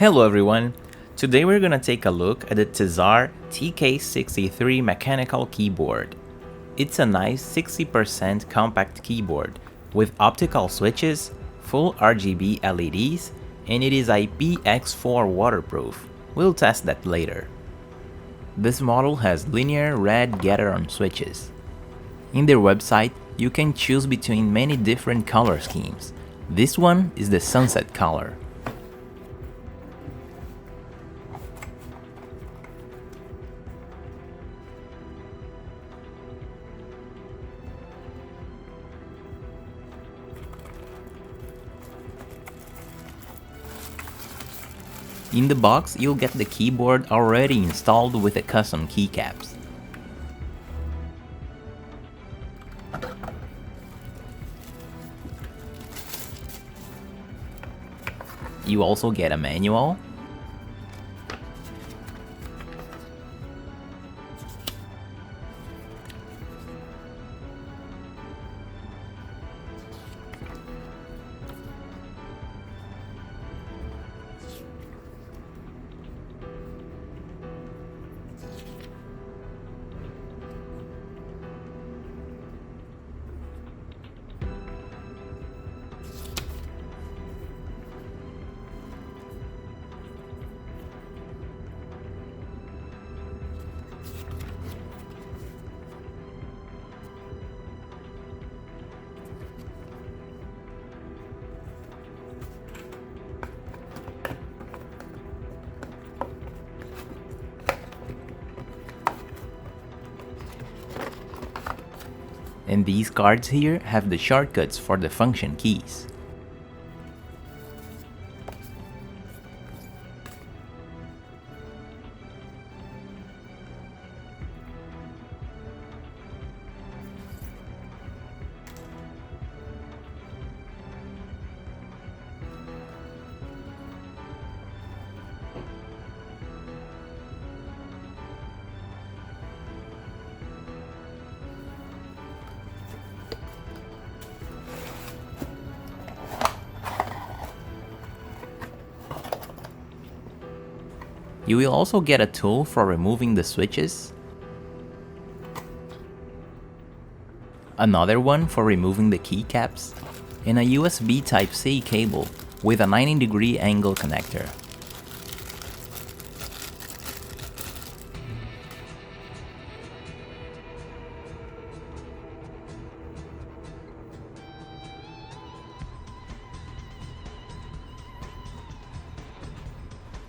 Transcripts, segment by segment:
Hello everyone! Today we're gonna take a look at the Tezarre TK-63 mechanical keyboard. It's a nice 60% compact keyboard with optical switches, full RGB LEDs, and it is IPX4 waterproof. We'll test that later. This model has linear red gather-on switches. In their website, you can choose between many different color schemes. This one is the sunset color. In the box, you'll get the keyboard already installed with the custom keycaps. You also get a manual, and these cards here have the shortcuts for the function keys. You will also get a tool for removing the switches, another one for removing the keycaps, and a USB Type-C cable with a 90-degree angle connector.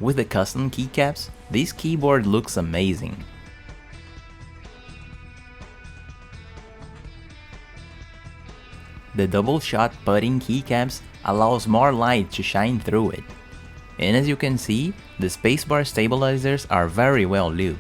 With the custom keycaps, this keyboard looks amazing. The double-shot putting keycaps allows more light to shine through it. And as you can see, the spacebar stabilizers are very well lubed.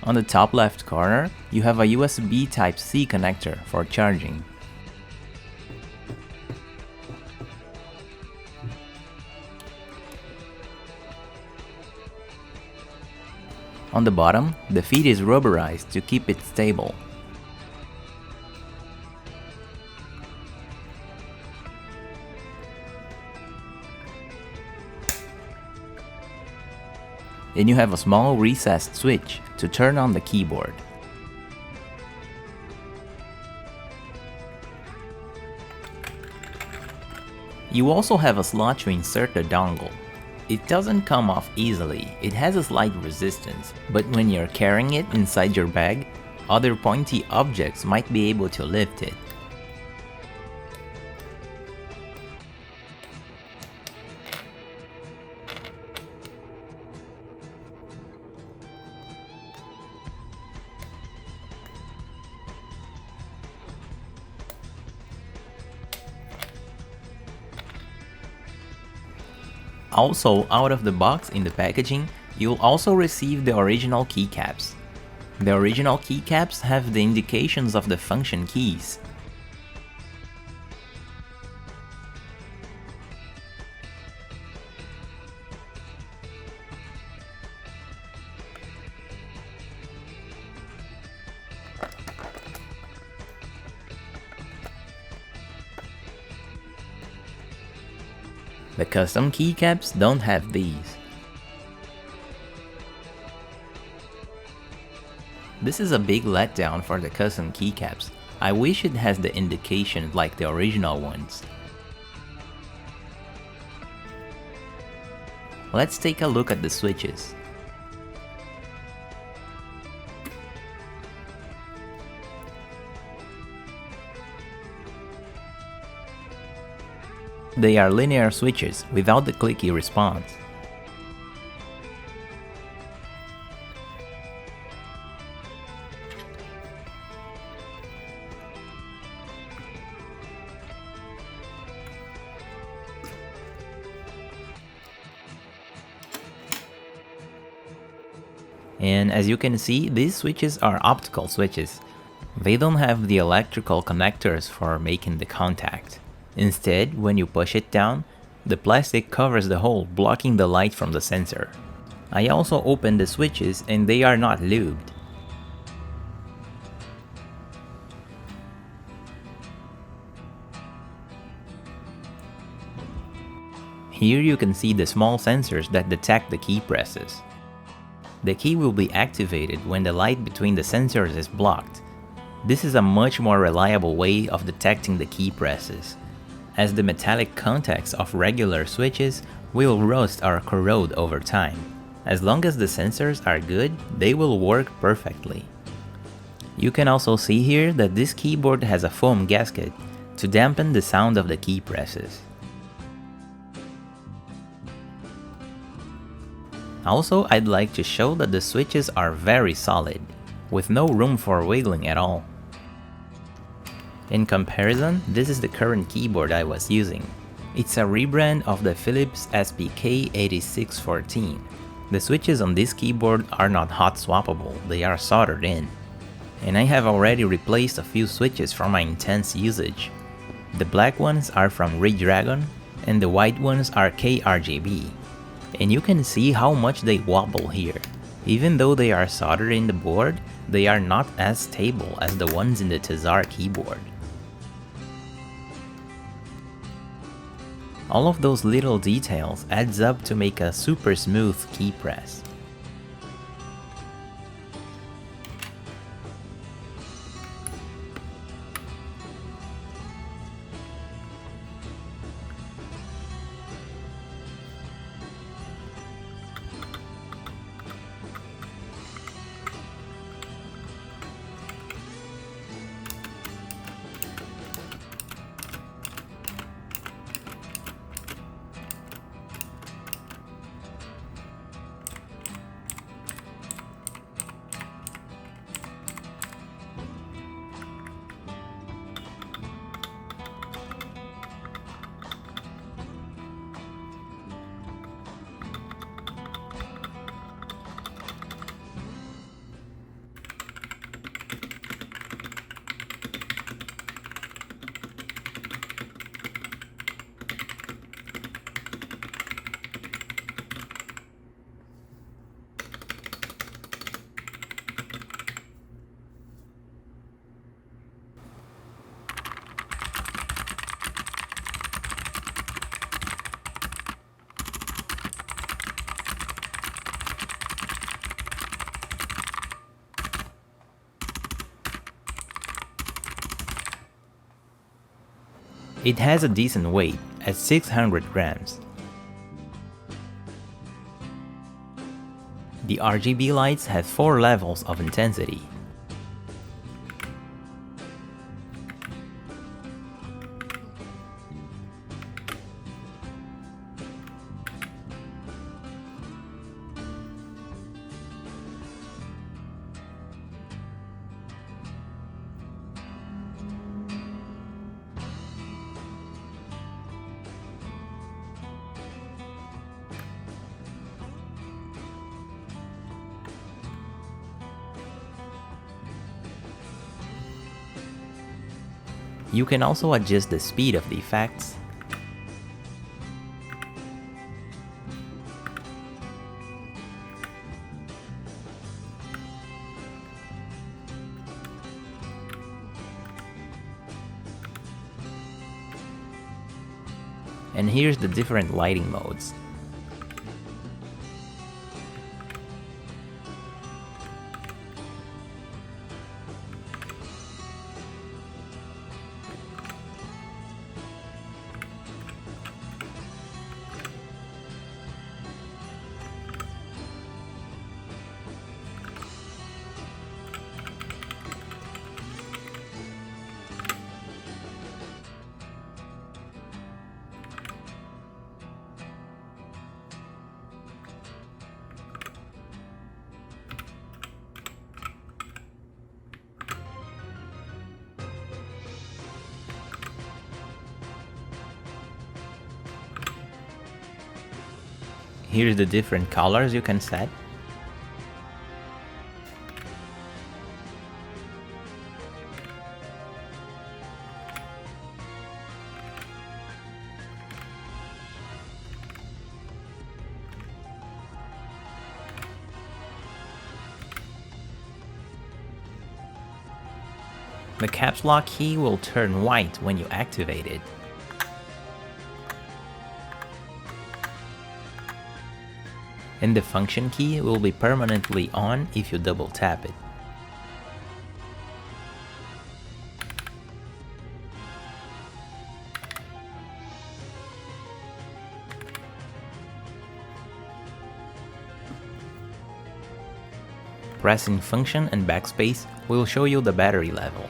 On the top left corner, you have a USB Type-C connector for charging. On the bottom, the feed is rubberized to keep it stable. And you have a small recessed switch to turn on the keyboard. You also have a slot to insert the dongle. It doesn't come off easily, it has a slight resistance, but when you're carrying it inside your bag, other pointy objects might be able to lift it. Also, out of the box in the packaging, you'll also receive the original keycaps. The original keycaps have the indications of the function keys. The custom keycaps don't have these. This is a big letdown for the custom keycaps. I wish it has the indication like the original ones. Let's take a look at the switches. They are linear switches without the clicky response. And as you can see, these switches are optical switches. They don't have the electrical connectors for making the contact. Instead, when you push it down, the plastic covers the hole, blocking the light from the sensor. I also opened the switches and they are not lubed. Here you can see the small sensors that detect the key presses. The key will be activated when the light between the sensors is blocked. This is a much more reliable way of detecting the key presses, as the metallic contacts of regular switches will rust or corrode over time. As long as the sensors are good, they will work perfectly. You can also see here that this keyboard has a foam gasket to dampen the sound of the key presses. Also, I'd like to show that the switches are very solid, with no room for wiggling at all. In comparison, this is the current keyboard I was using. It's a rebrand of the Philips SPK-8614. The switches on this keyboard are not hot swappable, they are soldered in. And I have already replaced a few switches from my intense usage. The black ones are from Redragon, and the white ones are KRGB. And you can see how much they wobble here. Even though they are soldered in the board, they are not as stable as the ones in the Tezarre keyboard. All of those little details adds up to make a super smooth key press. It has a decent weight at 600 grams. The RGB lights have 4 levels of intensity. You can also adjust the speed of the effects, And here's the different lighting modes. Here's the different colors you can set. The caps lock key will turn white when you activate it. And the function key will be permanently on if you double tap it. Pressing function and backspace will show you the battery level.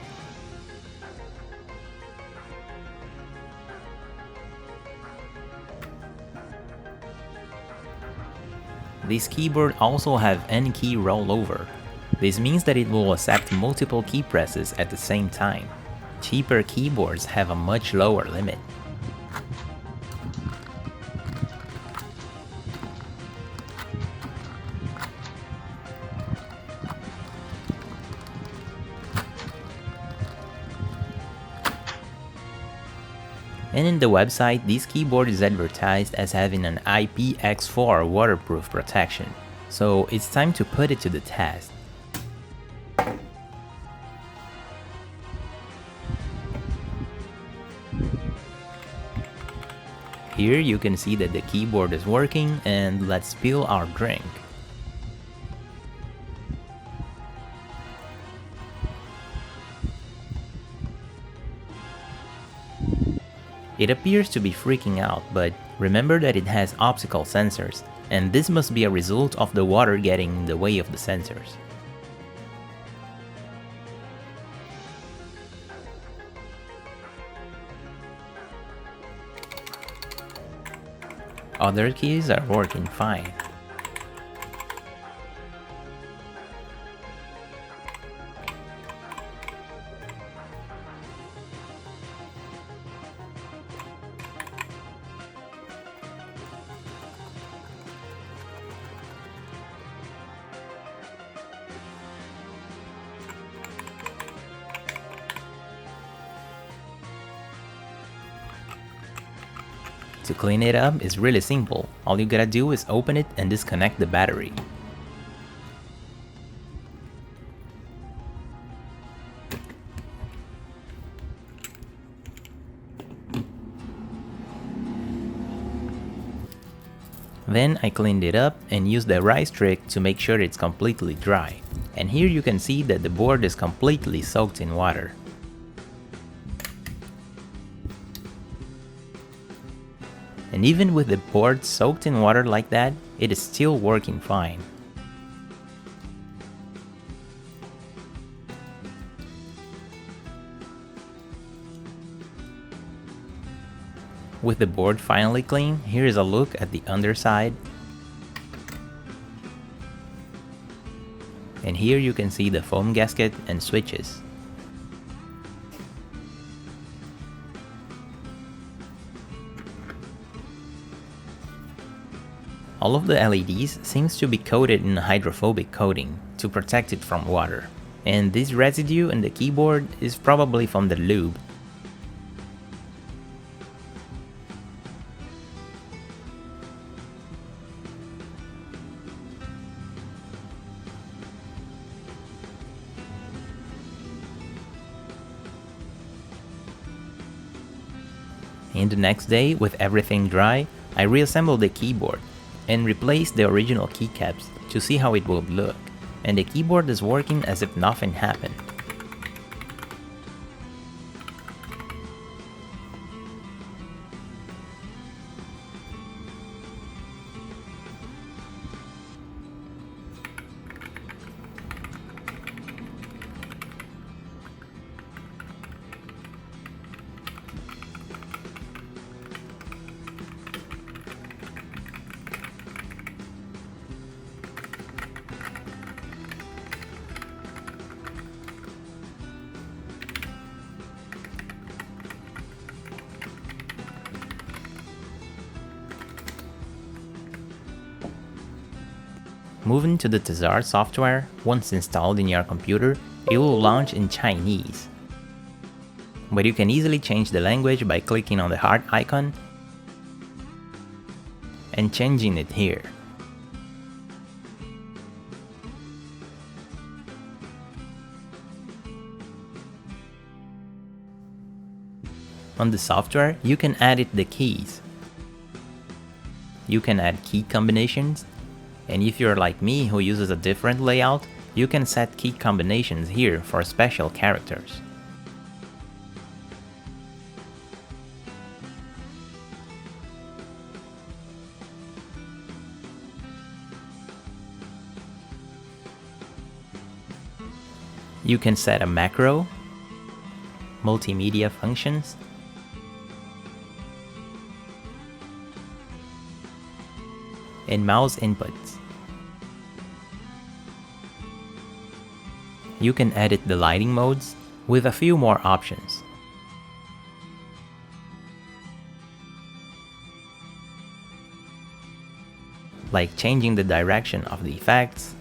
This keyboard also has N-key rollover. This means that it will accept multiple key presses at the same time. Cheaper keyboards have a much lower limit. And in the website, this keyboard is advertised as having an IPX4 waterproof protection, so it's time to put it to the test. Here you can see that the keyboard is working, and let's spill our drink. It appears to be freaking out, but remember that it has optical sensors, and this must be a result of the water getting in the way of the sensors. Other keys are working fine. To clean it up is really simple. All you gotta do is open it and disconnect the battery. Then I cleaned it up and used the rice trick to make sure it's completely dry. And here you can see that the board is completely soaked in water. And even with the board soaked in water like that, it is still working fine. With the board finally clean, here is a look at the underside. And here you can see the foam gasket and switches. All of the LEDs seems to be coated in a hydrophobic coating to protect it from water. And this residue in the keyboard is probably from the lube. And the next day, with everything dry, I reassembled the keyboard and replaced the original keycaps to see how it would look, and the keyboard is working as if nothing happened. Moving to the Tezarre software, once installed in your computer, it will launch in Chinese. But you can easily change the language by clicking on the heart icon and changing it here. On the software, you can edit the keys. You can add key combinations, and if you're like me who uses a different layout, you can set key combinations here for special characters. You can set a macro, multimedia functions, and mouse inputs. You can edit the lighting modes with a few more options. Like changing the direction of the effects,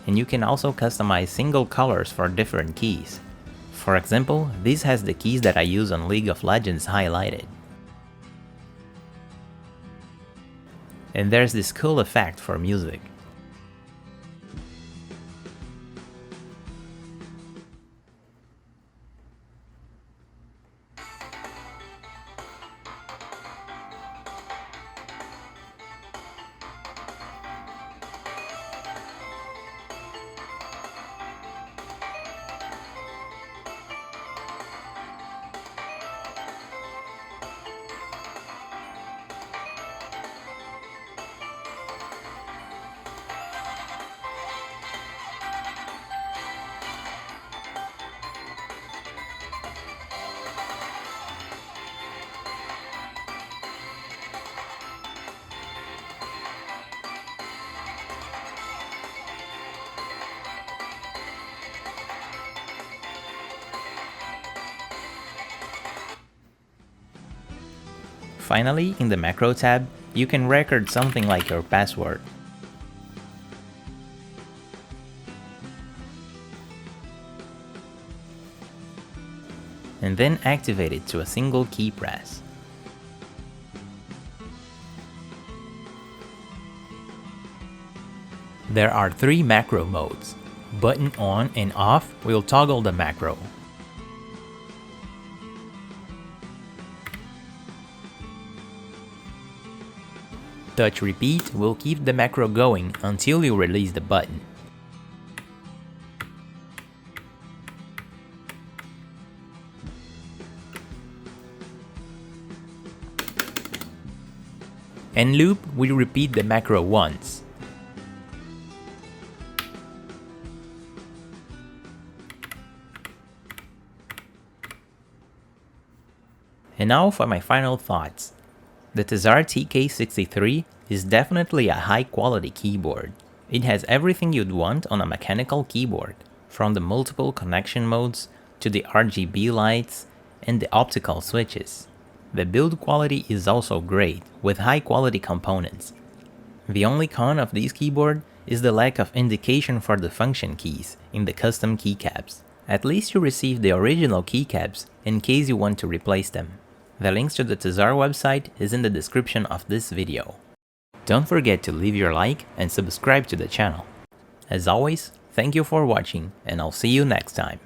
and you can also customize single colors for different keys. For example, this has the keys that I use on League of Legends highlighted. And there's this cool effect for music. Finally, in the Macro tab, you can record something like your password. And then activate it to a single key press. There are 3 macro modes. Button on and off will toggle the macro. Touch repeat will keep the macro going until you release the button. And loop will repeat the macro once. And now for my final thoughts. The Tezarre TK-63 is definitely a high-quality keyboard. It has everything you'd want on a mechanical keyboard, from the multiple connection modes to the RGB lights and the optical switches. The build quality is also great, with high-quality components. The only con of this keyboard is the lack of indication for the function keys in the custom keycaps. At least you receive the original keycaps in case you want to replace them. The links to the Tezarre website is in the description of this video. Don't forget to leave your like and subscribe to the channel. As always, thank you for watching, and I'll see you next time.